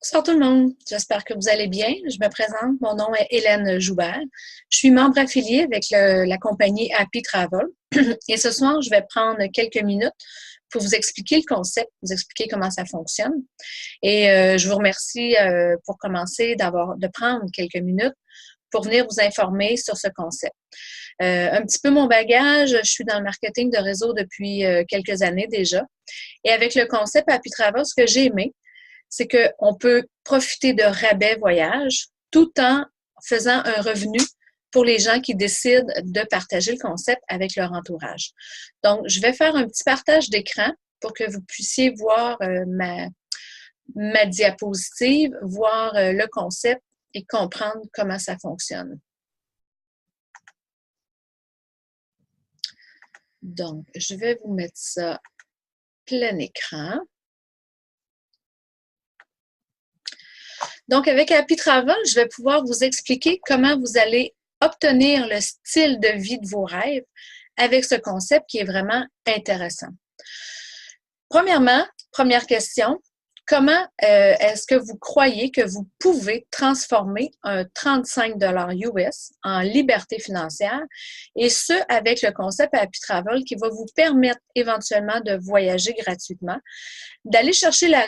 Bonsoir tout le monde, j'espère que vous allez bien. Je me présente, mon nom est Hélène Joubert. Je suis membre affiliée avec la compagnie Happy Travel et ce soir, je vais prendre quelques minutes pour vous expliquer le concept, vous expliquer comment ça fonctionne. Et je vous remercie pour commencer de prendre quelques minutes pour venir vous informer sur ce concept. Un petit peu mon bagage, je suis dans le marketing de réseau depuis quelques années déjà. Et avec le concept Happy Travel, ce que j'ai aimé, c'est qu'on peut profiter de rabais voyage tout en faisant un revenu pour les gens qui décident de partager le concept avec leur entourage. Donc, je vais faire un petit partage d'écran pour que vous puissiez voir ma diapositive, voir le concept et comprendre comment ça fonctionne. Donc, je vais vous mettre ça plein écran. Donc, avec Happy Travel, je vais pouvoir vous expliquer comment vous allez obtenir le style de vie de vos rêves avec ce concept qui est vraiment intéressant. Premièrement, première question, comment est-ce que vous croyez que vous pouvez transformer un 35 US en liberté financière et ce, avec le concept Happy Travel qui va vous permettre éventuellement de voyager gratuitement, d'aller chercher la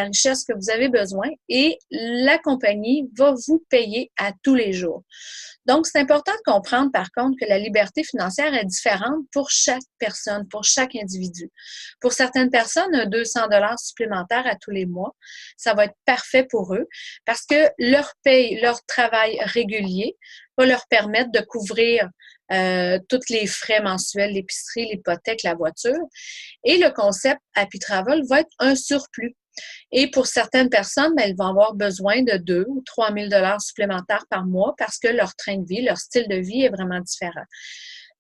richesse que vous avez besoin et la compagnie va vous payer à tous les jours. Donc, c'est important de comprendre, par contre, que la liberté financière est différente pour chaque personne, pour chaque individu. Pour certaines personnes, 200 $ supplémentaires à tous les mois, ça va être parfait pour eux parce que leur paye, leur travail régulier va leur permettre de couvrir tous les frais mensuels, l'épicerie, l'hypothèque, la voiture. Et le concept Happy Travel va être un surplus. Et pour certaines personnes, elles vont avoir besoin de 2 ou 3 000 $ supplémentaires par mois parce que leur train de vie, leur style de vie est vraiment différent.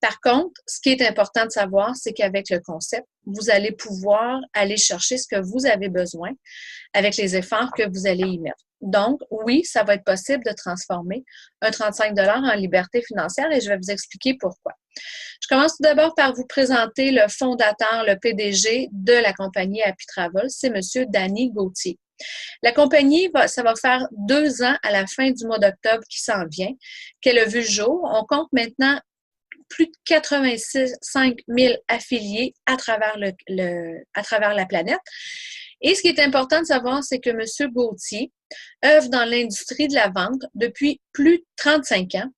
Par contre, ce qui est important de savoir, c'est qu'avec le concept, vous allez pouvoir aller chercher ce que vous avez besoin avec les efforts que vous allez y mettre. Donc, oui, ça va être possible de transformer un 35 $ en liberté financière et je vais vous expliquer pourquoi. Je commence tout d'abord par vous présenter le fondateur, le PDG de la compagnie Happy Travel, c'est M. Danny Gauthier. La compagnie, ça va faire 2 ans à la fin du mois d'octobre qui s'en vient, qu'elle a vu le jour. On compte maintenant plus de 85 000 affiliés à travers la planète. Et ce qui est important de savoir, c'est que M. Gauthier œuvre dans l'industrie de la vente depuis plus de 35 ans.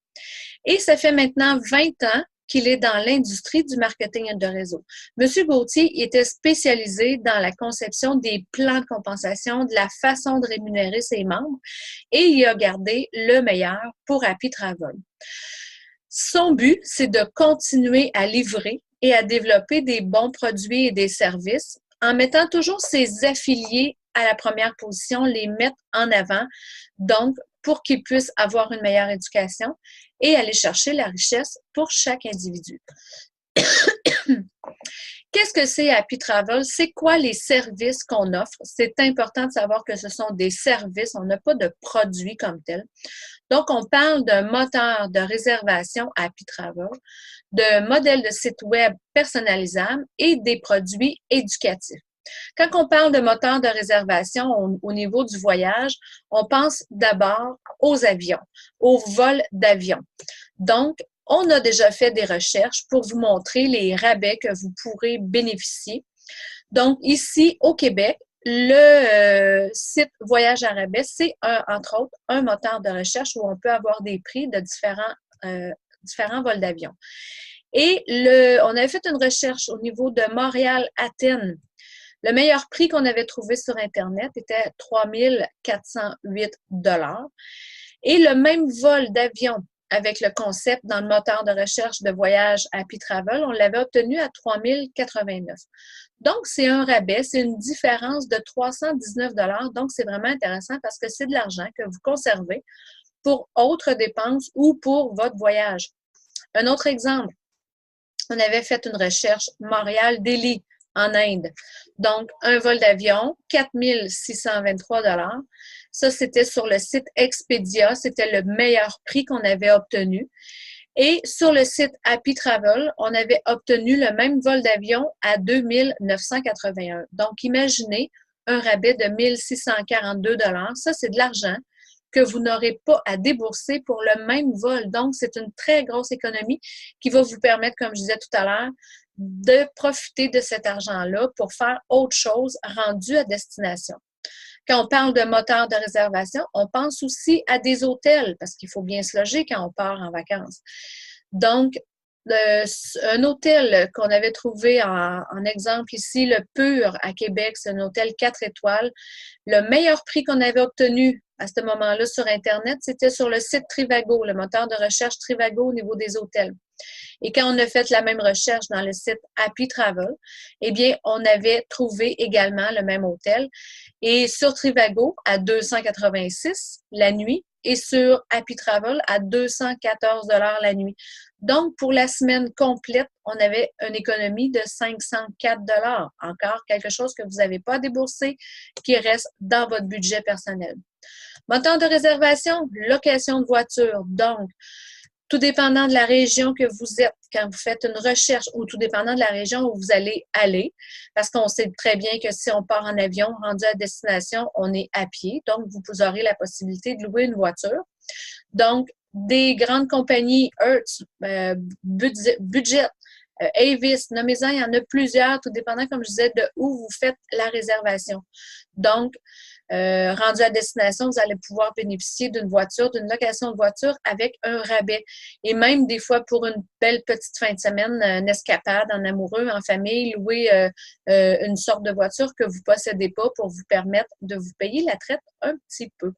Et ça fait maintenant 20 ans qu'il est dans l'industrie du marketing de réseau. M. Gauthier était spécialisé dans la conception des plans de compensation, de la façon de rémunérer ses membres et il a gardé le meilleur pour Happy Travel. Son but, c'est de continuer à livrer et à développer des bons produits et des services en mettant toujours ses affiliés à la première position, les mettre en avant, donc pour qu'ils puissent avoir une meilleure éducation et aller chercher la richesse pour chaque individu. Qu'est-ce que c'est Happy Travel? C'est quoi les services qu'on offre? C'est important de savoir que ce sont des services, on n'a pas de produits comme tels. Donc, on parle d'un moteur de réservation Happy Travel, de modèles de site web personnalisables et des produits éducatifs. Quand on parle de moteur de réservation au niveau du voyage, on pense d'abord aux avions, aux vols d'avion. Donc, on a déjà fait des recherches pour vous montrer les rabais que vous pourrez bénéficier. Donc, ici, au Québec, le site Voyage à rabais, c'est entre autres un moteur de recherche où on peut avoir des prix de différents vols d'avion. Et on avait fait une recherche au niveau de Montréal-Athènes. Le meilleur prix qu'on avait trouvé sur Internet était 3 408 $. Et le même vol d'avion avec le concept dans le moteur de recherche de voyage Happy Travel, on l'avait obtenu à 3 089. Donc, c'est un rabais, c'est une différence de 319 $. Donc, c'est vraiment intéressant parce que c'est de l'argent que vous conservez pour autres dépenses ou pour votre voyage. Un autre exemple, on avait fait une recherche Montréal-Delhi en Inde. Donc, un vol d'avion, 4 623 $. Ça, c'était sur le site Expedia. C'était le meilleur prix qu'on avait obtenu. Et sur le site Happy Travel, on avait obtenu le même vol d'avion à 2 981. Donc, imaginez un rabais de 1642 $. Ça, c'est de l'argent que vous n'aurez pas à débourser pour le même vol. Donc, c'est une très grosse économie qui va vous permettre, comme je disais tout à l'heure, de profiter de cet argent-là pour faire autre chose rendu à destination. Quand on parle de moteur de réservation, on pense aussi à des hôtels parce qu'il faut bien se loger quand on part en vacances. Donc, un hôtel qu'on avait trouvé en exemple ici, le Pur à Québec, c'est un hôtel 4 étoiles. Le meilleur prix qu'on avait obtenu à ce moment-là sur Internet, c'était sur le site Trivago, le moteur de recherche Trivago au niveau des hôtels. Et quand on a fait la même recherche dans le site Happy Travel, eh bien, on avait trouvé également le même hôtel. Et sur Trivago, à 286 la nuit, et sur Happy Travel à 214 $ la nuit. Donc, pour la semaine complète, on avait une économie de 504 $. Encore quelque chose que vous n'avez pas déboursé, qui reste dans votre budget personnel. Montant de réservation, location de voiture. Donc, tout dépendant de la région que vous êtes, quand vous faites une recherche, ou tout dépendant de la région où vous allez aller, parce qu'on sait très bien que si on part en avion, rendu à destination, on est à pied. Donc, vous aurez la possibilité de louer une voiture. Donc, des grandes compagnies, Hertz, Budget, Avis, nommez-en, il y en a plusieurs, tout dépendant, comme je disais, de où vous faites la réservation. Donc, rendu à destination, vous allez pouvoir bénéficier d'une voiture, d'une location de voiture avec un rabais. Et même des fois, pour une belle petite fin de semaine, une escapade en amoureux, en famille, louer une sorte de voiture que vous ne possédez pas pour vous permettre de vous payer la traite un petit peu.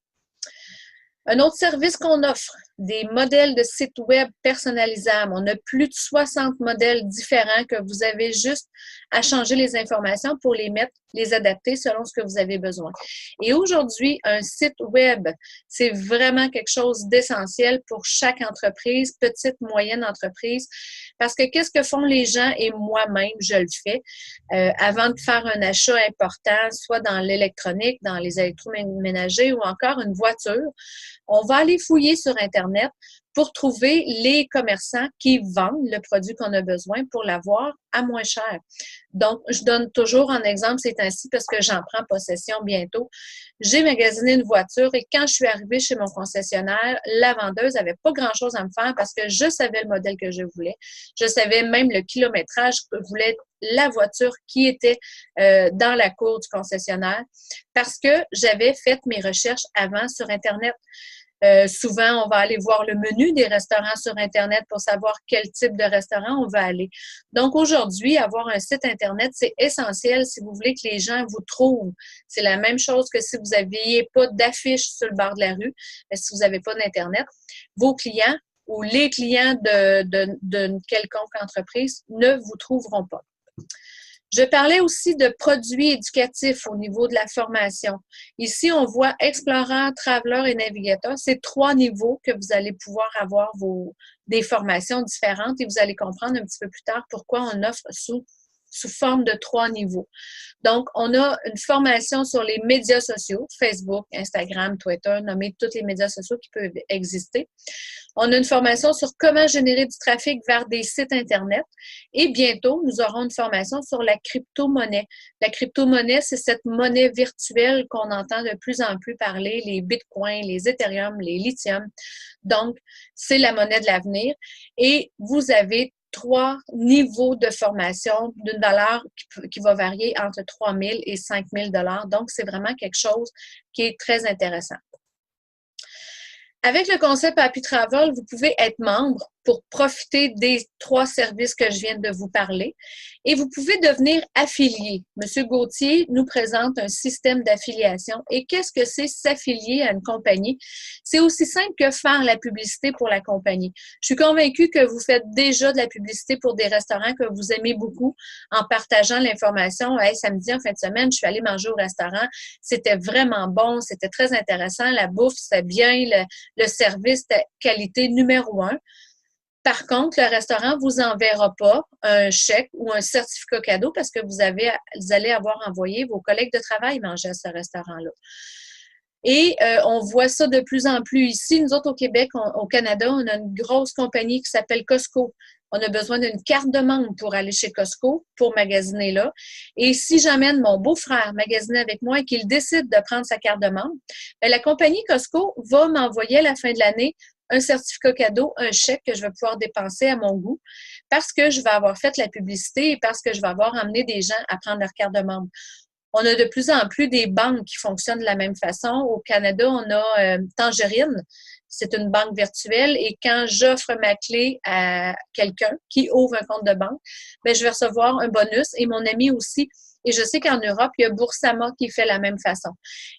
Un autre service qu'on offre, des modèles de sites web personnalisables. On a plus de 60 modèles différents que vous avez juste à changer les informations pour les mettre, les adapter selon ce que vous avez besoin. Et aujourd'hui, un site web, c'est vraiment quelque chose d'essentiel pour chaque entreprise, petite, moyenne entreprise, parce que qu'est-ce que font les gens, et moi-même, je le fais, avant de faire un achat important, soit dans l'électronique, dans les électroménagers ou encore une voiture, on va aller fouiller sur Internet pour trouver les commerçants qui vendent le produit qu'on a besoin pour l'avoir à moins cher. Donc, je donne toujours un exemple ces temps-ci parce que j'en prends possession bientôt. J'ai magasiné une voiture et quand je suis arrivée chez mon concessionnaire, la vendeuse n'avait pas grand-chose à me faire parce que je savais le modèle que je voulais. Je savais même le kilométrage que voulait la voiture qui était dans la cour du concessionnaire parce que j'avais fait mes recherches avant sur Internet. Souvent, on va aller voir le menu des restaurants sur Internet pour savoir quel type de restaurant on va aller. Donc, aujourd'hui, avoir un site Internet, c'est essentiel si vous voulez que les gens vous trouvent. C'est la même chose que si vous n'aviez pas d'affiche sur le bord de la rue, mais si vous n'avez pas d'Internet, vos clients ou les clients d'une quelconque entreprise ne vous trouveront pas. Je parlais aussi de produits éducatifs au niveau de la formation. Ici, on voit Explorer, Traveler et Navigator. C'est 3 niveaux que vous allez pouvoir avoir des formations différentes et vous allez comprendre un petit peu plus tard pourquoi on offre sous forme de 3 niveaux. Donc, on a une formation sur les médias sociaux, Facebook, Instagram, Twitter, nommez tous les médias sociaux qui peuvent exister. On a une formation sur comment générer du trafic vers des sites Internet. Et bientôt, nous aurons une formation sur la crypto-monnaie. La crypto-monnaie, c'est cette monnaie virtuelle qu'on entend de plus en plus parler, les bitcoins, les Ethereum, les lithium. Donc, c'est la monnaie de l'avenir. Et vous avez 3 niveaux de formation d'une valeur qui va varier entre 3 000 et 5 000 $. Donc, c'est vraiment quelque chose qui est très intéressant. Avec le concept Happy Travel, vous pouvez être membre pour profiter des 3 services que je viens de vous parler et vous pouvez devenir affilié. Monsieur Gauthier nous présente un système d'affiliation. Et qu'est-ce que c'est s'affilier à une compagnie? C'est aussi simple que faire la publicité pour la compagnie. Je suis convaincue que vous faites déjà de la publicité pour des restaurants que vous aimez beaucoup en partageant l'information. Hey, samedi, en fin de semaine, je suis allée manger au restaurant. C'était vraiment bon, c'était très intéressant. La bouffe, c'était bien, le service, c'était qualité numéro 1. Par contre, le restaurant ne vous enverra pas un chèque ou un certificat cadeau parce que vous allez avoir envoyé vos collègues de travail manger à ce restaurant-là. Et on voit ça de plus en plus ici. Nous autres, au Québec, au Canada, on a une grosse compagnie qui s'appelle Costco. On a besoin d'une carte de membre pour aller chez Costco, pour magasiner là. Et si j'amène mon beau-frère magasiner avec moi et qu'il décide de prendre sa carte de membre, bien, la compagnie Costco va m'envoyer à la fin de l'année un certificat cadeau, un chèque que je vais pouvoir dépenser à mon goût parce que je vais avoir fait la publicité et parce que je vais avoir amené des gens à prendre leur carte de membre. On a de plus en plus des banques qui fonctionnent de la même façon. Au Canada, on a Tangerine. C'est une banque virtuelle et quand j'offre ma clé à quelqu'un qui ouvre un compte de banque, bien, je vais recevoir un bonus et mon ami aussi. Et je sais qu'en Europe, il y a Boursama qui fait la même façon.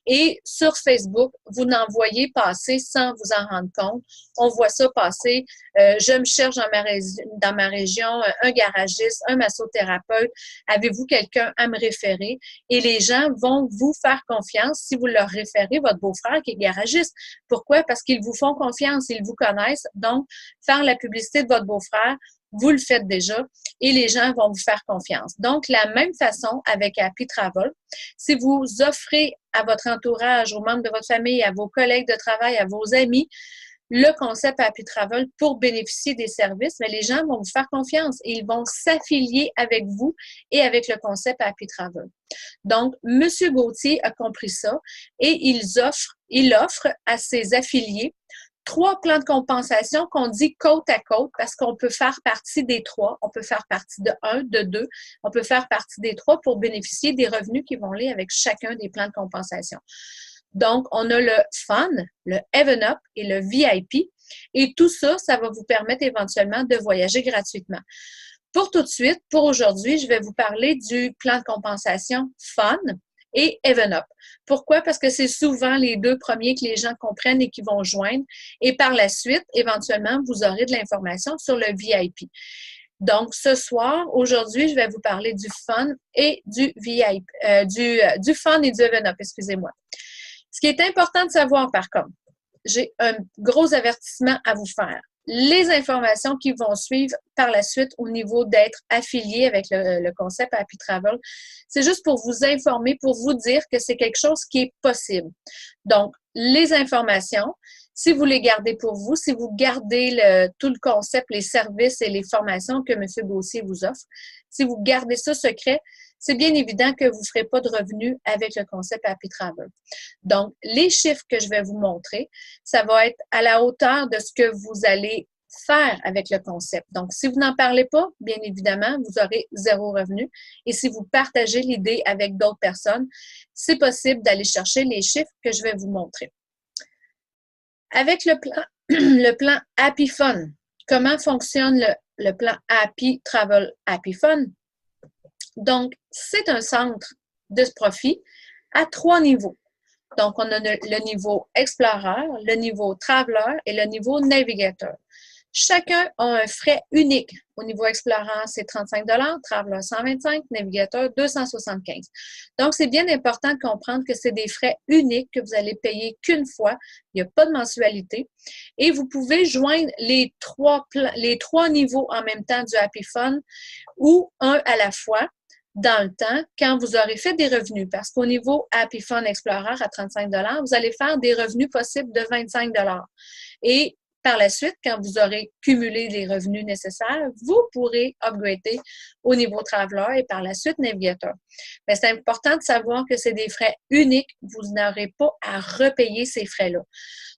Et sur Facebook, vous n'envoyez passer sans vous en rendre compte. On voit ça passer. Je me cherche dans ma région un garagiste, un massothérapeute. Avez-vous quelqu'un à me référer? Et les gens vont vous faire confiance si vous leur référez votre beau-frère qui est garagiste. Pourquoi? Parce qu'ils vous font confiance, ils vous connaissent. Donc, faire la publicité de votre beau-frère, vous le faites déjà et les gens vont vous faire confiance. Donc, la même façon avec Happy Travel, si vous offrez à votre entourage, aux membres de votre famille, à vos collègues de travail, à vos amis, le concept Happy Travel pour bénéficier des services, mais les gens vont vous faire confiance et ils vont s'affilier avec vous et avec le concept Happy Travel. Donc, M. Gauthier a compris ça et il offre à ses affiliés 3 plans de compensation qu'on dit côte à côte parce qu'on peut faire partie des 3. On peut faire partie de 1, de 2. On peut faire partie des 3 pour bénéficier des revenus qui vont aller avec chacun des plans de compensation. Donc, on a le Fun, le Even Up et le VIP. Et tout ça, ça va vous permettre éventuellement de voyager gratuitement. Pour tout de suite, pour aujourd'hui, je vais vous parler du plan de compensation Fun et Even Up. Pourquoi? Parce que c'est souvent les 2 premiers que les gens comprennent et qui vont joindre. Et par la suite, éventuellement, vous aurez de l'information sur le VIP. Donc, ce soir, aujourd'hui, je vais vous parler du Fun et du VIP, du Fun et du Even Up, excusez-moi. Ce qui est important de savoir, par contre, j'ai un gros avertissement à vous faire. Les informations qui vont suivre par la suite au niveau d'être affilié avec le concept Happy Travel, c'est juste pour vous informer, pour vous dire que c'est quelque chose qui est possible. Donc, les informations, si vous les gardez pour vous, si vous gardez tout le concept, les services et les formations que M. Gauthier vous offre, si vous gardez ça secret, c'est bien évident que vous ne ferez pas de revenus avec le concept Happy Travel. Donc, les chiffres que je vais vous montrer, ça va être à la hauteur de ce que vous allez faire avec le concept. Donc, si vous n'en parlez pas, bien évidemment, vous aurez 0 revenu. Et si vous partagez l'idée avec d'autres personnes, c'est possible d'aller chercher les chiffres que je vais vous montrer. Avec le plan Happy Fun, comment fonctionne le plan Happy Travel Happy Fun? Donc, c'est un centre de profit à 3 niveaux. Donc, on a le niveau Explorer, le niveau Traveler et le niveau Navigateur. Chacun a un frais unique. Au niveau Explorer, c'est 35 $, Traveler 125 $, Navigateur 275 $. Donc, c'est bien important de comprendre que c'est des frais uniques que vous allez payer qu'une fois. Il n'y a pas de mensualité. Et vous pouvez joindre les 3 niveaux en même temps du Happy Fun ou un à la fois dans le temps, quand vous aurez fait des revenus. Parce qu'au niveau Happy Fun Explorer à 35 $, vous allez faire des revenus possibles de 25 $. Et par la suite, quand vous aurez cumulé les revenus nécessaires, vous pourrez upgrader au niveau Traveler et par la suite Navigateur. Mais c'est important de savoir que c'est des frais uniques. Vous n'aurez pas à repayer ces frais-là.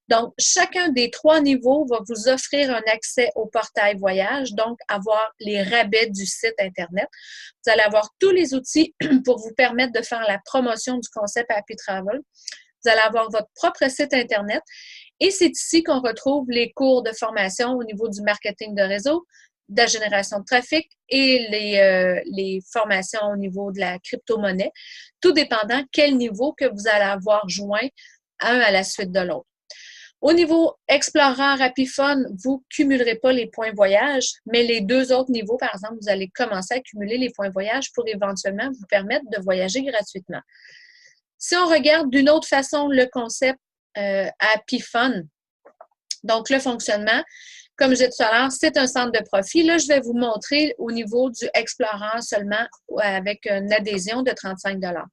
Donc, chacun des 3 niveaux va vous offrir un accès au portail voyage, donc avoir les rabais du site Internet. Vous allez avoir tous les outils pour vous permettre de faire la promotion du concept Happy Travel. Vous allez avoir votre propre site Internet et c'est ici qu'on retrouve les cours de formation au niveau du marketing de réseau, de la génération de trafic et les formations au niveau de la crypto-monnaie, tout dépendant quel niveau que vous allez avoir joint un à la suite de l'autre. Au niveau Explorer Happy Fun, vous ne cumulerez pas les points voyage, mais les 2 autres niveaux, par exemple, vous allez commencer à cumuler les points voyage pour éventuellement vous permettre de voyager gratuitement. Si on regarde d'une autre façon le concept Happy Fun, donc le fonctionnement, comme je disais tout à l'heure, c'est un centre de profit. Là, je vais vous montrer au niveau du Explorer seulement avec une adhésion de 35 $.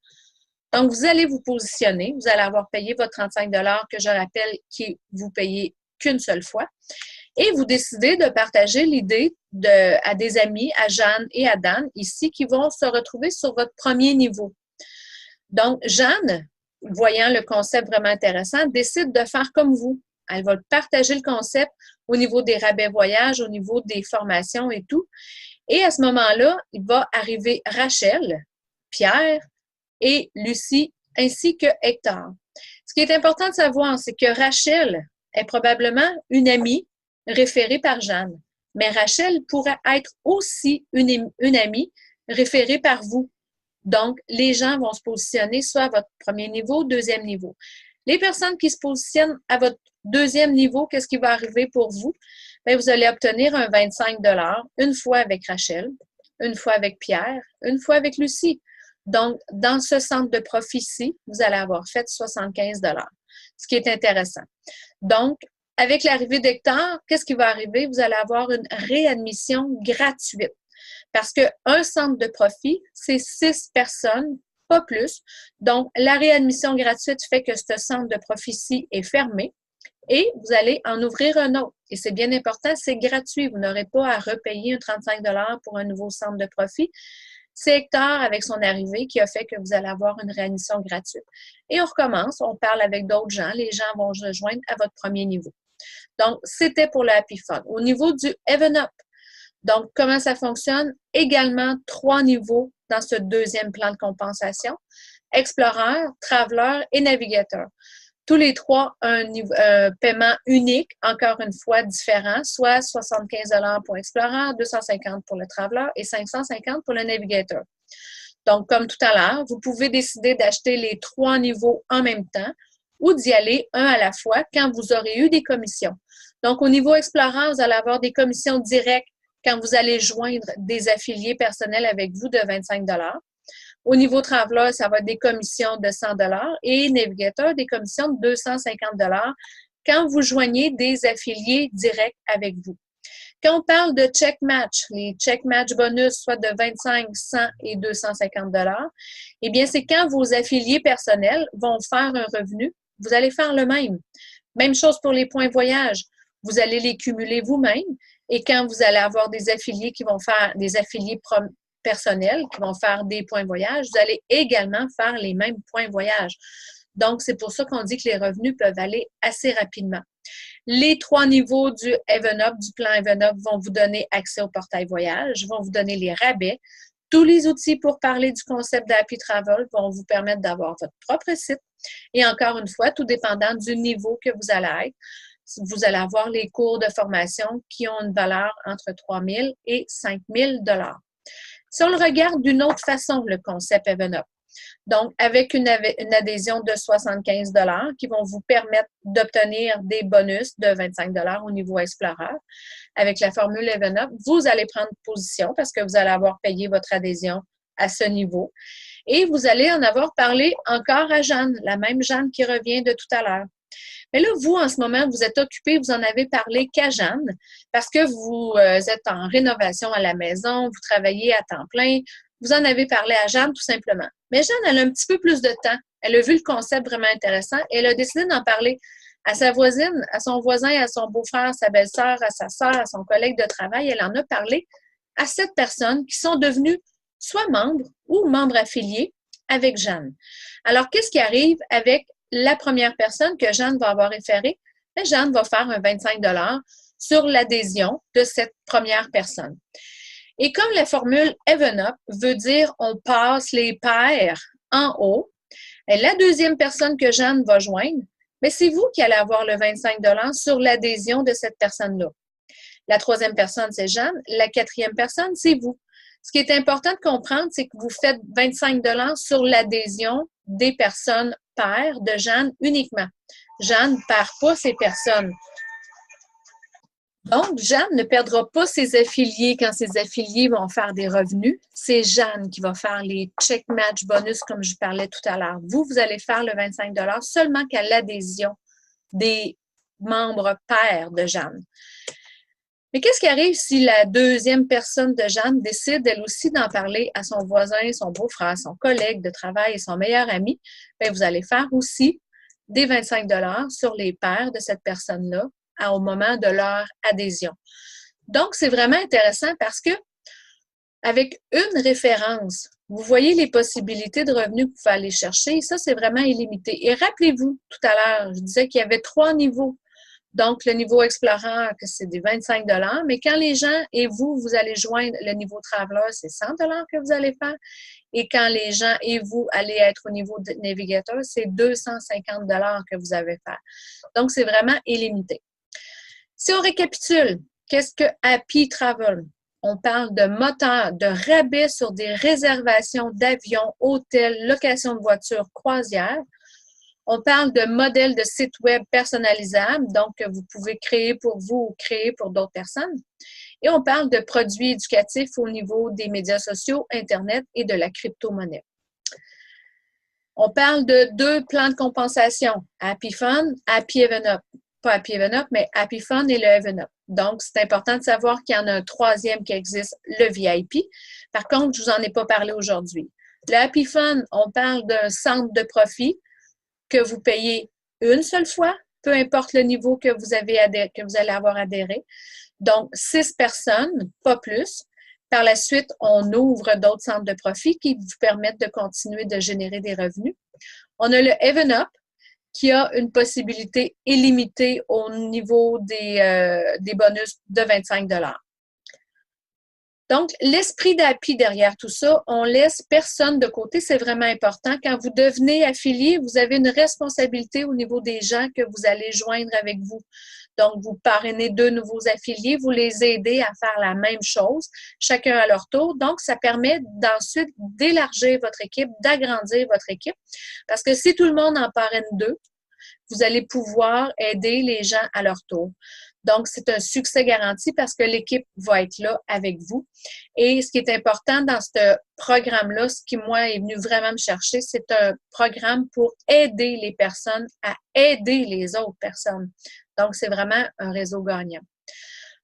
Donc, vous allez vous positionner, vous allez avoir payé votre 35 que je rappelle que vous payez qu'une seule fois. Et vous décidez de partager l'idée à des amis, à Jeanne et à Dan, ici, qui vont se retrouver sur votre premier niveau. Donc, Jeanne, voyant le concept vraiment intéressant, décide de faire comme vous. Elle va partager le concept au niveau des rabais voyages, au niveau des formations et tout. Et à ce moment-là, il va arriver Rachel, Pierre et Lucie, ainsi que Hector. Ce qui est important de savoir, c'est que Rachel est probablement une amie référée par Jeanne. Mais Rachel pourrait être aussi une amie référée par vous. Donc, les gens vont se positionner soit à votre premier niveau, deuxième niveau. Les personnes qui se positionnent à votre deuxième niveau, qu'est-ce qui va arriver pour vous? Bien, vous allez obtenir un 25 une fois avec Rachel, une fois avec Pierre, une fois avec Lucie. Donc, dans ce centre de profit-ci, vous allez avoir fait 75 ce qui est intéressant. Donc, avec l'arrivée d'Hector, qu'est-ce qui va arriver? Vous allez avoir une réadmission gratuite. Parce qu'un centre de profit, c'est 6 personnes, pas plus. Donc, la réadmission gratuite fait que ce centre de profit-ci est fermé et vous allez en ouvrir un autre. Et c'est bien important, c'est gratuit. Vous n'aurez pas à repayer un 35 pour un nouveau centre de profit. C'est Hector, avec son arrivée, qui a fait que vous allez avoir une réadmission gratuite. Et on recommence, on parle avec d'autres gens. Les gens vont se rejoindre à votre premier niveau. Donc, c'était pour le Happy Fun. Au niveau du Even Up, donc, comment ça fonctionne? Également, 3 niveaux dans ce deuxième plan de compensation. Explorer, Traveler et Navigateur. Tous les trois, un paiement unique, encore une fois différent, soit 75 pour Explorer, 250 pour le Traveler et 550 pour le Navigateur. Donc, comme tout à l'heure, vous pouvez décider d'acheter les 3 niveaux en même temps ou d'y aller un à la fois quand vous aurez eu des commissions. Donc, au niveau Explorer, vous allez avoir des commissions directes quand vous allez joindre des affiliés personnels avec vous de 25 $. Au niveau Traveler, ça va être des commissions de 100 $ et Navigateur, des commissions de 250 $ quand vous joignez des affiliés directs avec vous. Quand on parle de check match, les check match bonus, soit de 25, 100 et 250 $, eh bien, c'est quand vos affiliés personnels vont faire un revenu, vous allez faire le même. Même chose pour les points voyage. Vous allez les cumuler vous-même et quand vous allez avoir des affiliés qui vont faire des affiliés personnels qui vont faire des points voyage, vous allez également faire les mêmes points voyage. Donc, c'est pour ça qu'on dit que les revenus peuvent aller assez rapidement. Les 3 niveaux du Even Up, du plan Even Up, vont vous donner accès au portail voyage, vont vous donner les rabais. Tous les outils pour parler du concept d'Happy Travel vont vous permettre d'avoir votre propre site. Et encore une fois, tout dépendant du niveau que vous allez être, vous allez avoir les cours de formation qui ont une valeur entre 3 000 et 5 000 $. Si on le regarde d'une autre façon, le concept Even Up, donc avec une adhésion de 75 $ qui vont vous permettre d'obtenir des bonus de 25 $ au niveau Explorer, avec la formule Even Up, vous allez prendre position parce que vous allez avoir payé votre adhésion à ce niveau et vous allez en avoir parlé encore à Jeanne, la même Jeanne qui revient de tout à l'heure. Mais là, vous, en ce moment, vous êtes occupé, vous en avez parlé qu'à Jeanne parce que vous êtes en rénovation à la maison, vous travaillez à temps plein, vous en avez parlé à Jeanne tout simplement. Mais Jeanne, elle a un petit peu plus de temps. Elle a vu le concept vraiment intéressant et elle a décidé d'en parler à sa voisine, à son voisin, à son beau-frère, à sa belle-sœur, à sa sœur, à son collègue de travail. Elle en a parlé à 7 personnes qui sont devenues soit membres ou membres affiliés avec Jeanne. Alors, qu'est-ce qui arrive avec la première personne que Jeanne va avoir référée? Jeanne va faire un 25 $ sur l'adhésion de cette première personne. Et comme la formule Even Up veut dire on passe les pairs en haut, la deuxième personne que Jeanne va joindre, mais c'est vous qui allez avoir le 25 $ sur l'adhésion de cette personne-là. La troisième personne, c'est Jeanne. La quatrième personne, c'est vous. Ce qui est important de comprendre, c'est que vous faites 25 $ sur l'adhésion des personnes pairs de Jeanne uniquement. Jeanne ne perd pas ses personnes. Donc, Jeanne ne perdra pas ses affiliés quand ses affiliés vont faire des revenus. C'est Jeanne qui va faire les check match bonus comme je parlais tout à l'heure. Vous allez faire le 25 $ seulement qu'à l'adhésion des membres pairs de Jeanne. Mais qu'est-ce qui arrive si la deuxième personne de Jeanne décide, elle aussi, d'en parler à son voisin, son beau-frère, son collègue de travail et son meilleur ami? Bien, vous allez faire aussi des 25 $ sur les pairs de cette personne-là au moment de leur adhésion. Donc, c'est vraiment intéressant parce que avec une référence, vous voyez les possibilités de revenus que vous pouvez aller chercher. Ça, c'est vraiment illimité. Et rappelez-vous, tout à l'heure, je disais qu'il y avait 3 niveaux. Donc, le niveau Explorer, que c'est des 25 $, mais quand les gens et vous allez joindre le niveau Traveler, c'est 100 $ que vous allez faire. Et quand les gens et vous allez être au niveau de Navigator, c'est 250 $ que vous avez faire. Donc, c'est vraiment illimité. Si on récapitule, qu'est-ce que Happy Travel? On parle de moteur, de rabais sur des réservations d'avions, hôtels, location de voitures, croisières. On parle de modèles de sites web personnalisables, donc que vous pouvez créer pour vous ou créer pour d'autres personnes. Et on parle de produits éducatifs au niveau des médias sociaux, Internet et de la crypto-monnaie. On parle de 2 plans de compensation, Happy Fun, Happy Even Up. Pas Happy Even Up, mais Happy Fun et le Even Up. Donc, c'est important de savoir qu'il y en a un 3e qui existe, le VIP. Par contre, je ne vous en ai pas parlé aujourd'hui. Le Happy Fun, on parle d'un centre de profit que vous payez une seule fois, peu importe le niveau que vous allez avoir adhéré. Donc, 6 personnes, pas plus. Par la suite, on ouvre d'autres centres de profit qui vous permettent de continuer de générer des revenus. On a le Even Up, qui a une possibilité illimitée au niveau des bonus de 25 $. Donc, l'esprit d'Happy derrière tout ça, on laisse personne de côté, c'est vraiment important. Quand vous devenez affilié, vous avez une responsabilité au niveau des gens que vous allez joindre avec vous. Donc, vous parrainez 2 nouveaux affiliés, vous les aidez à faire la même chose, chacun à leur tour. Donc, ça permet d'ensuite d'élargir votre équipe, d'agrandir votre équipe. Parce que si tout le monde en parraine 2, vous allez pouvoir aider les gens à leur tour. Donc, c'est un succès garanti parce que l'équipe va être là avec vous. Et ce qui est important dans ce programme-là, ce qui, moi, est venu vraiment me chercher, c'est un programme pour aider les personnes à aider les autres personnes. Donc, c'est vraiment un réseau gagnant.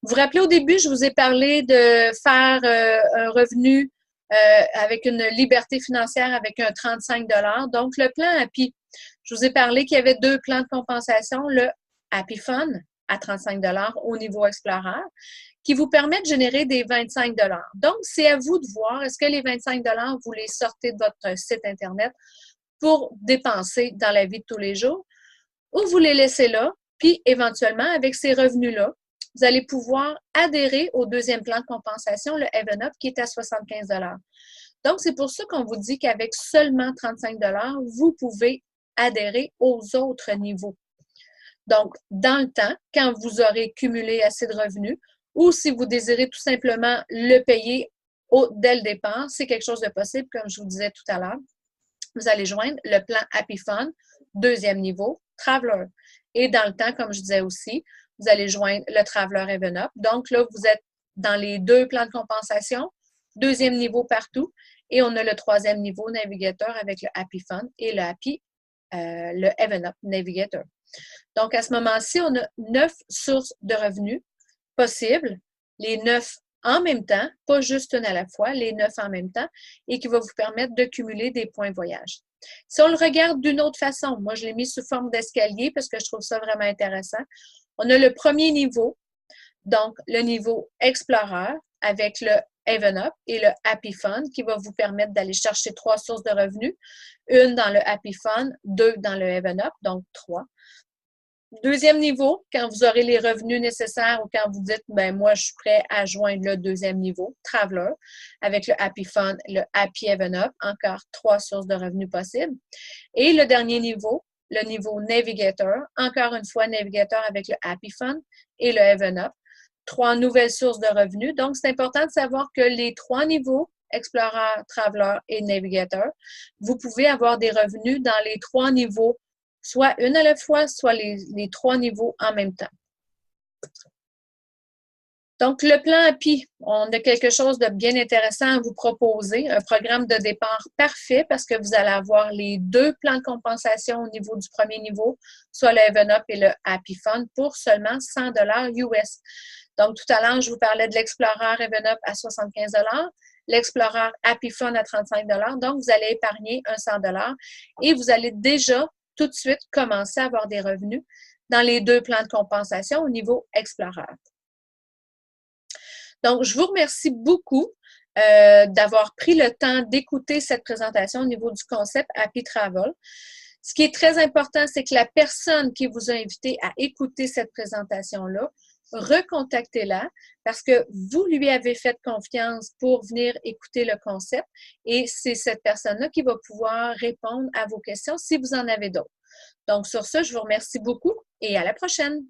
Vous vous rappelez, au début, je vous ai parlé de faire un revenu avec une liberté financière avec un 35 $. Donc, le plan Happy, je vous ai parlé qu'il y avait 2 plans de compensation, le Happy Fun à 35 $ au niveau Explorer, qui vous permet de générer des 25 $. Donc, c'est à vous de voir, est-ce que les 25 $, vous les sortez de votre site Internet pour dépenser dans la vie de tous les jours, ou vous les laissez là, puis éventuellement, avec ces revenus-là, vous allez pouvoir adhérer au 2e plan de compensation, le Even Up, qui est à 75 $. Donc, c'est pour ça qu'on vous dit qu'avec seulement 35 $, vous pouvez adhérer aux autres niveaux. Donc, dans le temps, quand vous aurez cumulé assez de revenus, ou si vous désirez tout simplement le payer dès le départ, c'est quelque chose de possible, comme je vous disais tout à l'heure. Vous allez joindre le plan Happy Fun, 2e niveau, Traveler. Et dans le temps, comme je disais aussi, vous allez joindre le Traveler Even Up. Donc là, vous êtes dans les 2 plans de compensation, 2e niveau partout, et on a le 3e niveau Navigator avec le Happy Fun et le Even Up Navigator. Donc, à ce moment-ci, on a 9 sources de revenus possibles, les 9 en même temps, pas juste une à la fois, les 9 en même temps, et qui va vous permettre de cumuler des points voyage. Si on le regarde d'une autre façon, moi, je l'ai mis sous forme d'escalier parce que je trouve ça vraiment intéressant. On a le 1er niveau, donc le niveau Explorer avec le Even Up et le Happy Fun qui va vous permettre d'aller chercher 3 sources de revenus, une dans le Happy Fun, 2 dans le Even Up, donc 3. 2e niveau, quand vous aurez les revenus nécessaires ou quand vous dites, ben moi, je suis prêt à joindre le 2e niveau, Traveler, avec le Happy Fun, le Happy Even Up, encore 3 sources de revenus possibles. Et le dernier niveau, le niveau Navigator, encore une fois, Navigator avec le Happy Fun et le Even Up, 3 nouvelles sources de revenus. Donc, c'est important de savoir que les 3 niveaux, Explorer, Traveler et Navigator, vous pouvez avoir des revenus dans les 3 niveaux, soit une à la fois, soit les 3 niveaux en même temps. Donc, le plan Happy, on a quelque chose de bien intéressant à vous proposer, un programme de départ parfait parce que vous allez avoir les 2 plans de compensation au niveau du 1er niveau, soit le Even Up et le Happy Fun, pour seulement 100 $ US. Donc, tout à l'heure, je vous parlais de l'Explorer EvenUp à 75 $, l'Explorer Happy Fun à 35 $. Donc, vous allez épargner un 100 $ et vous allez déjà tout de suite commencer à avoir des revenus dans les deux plans de compensation au niveau Explorer. Donc, je vous remercie beaucoup d'avoir pris le temps d'écouter cette présentation au niveau du concept Happy Travel. Ce qui est très important, c'est que la personne qui vous a invité à écouter cette présentation-là, recontactez-la parce que vous lui avez fait confiance pour venir écouter le concept et c'est cette personne-là qui va pouvoir répondre à vos questions si vous en avez d'autres. Donc, sur ce, je vous remercie beaucoup et à la prochaine.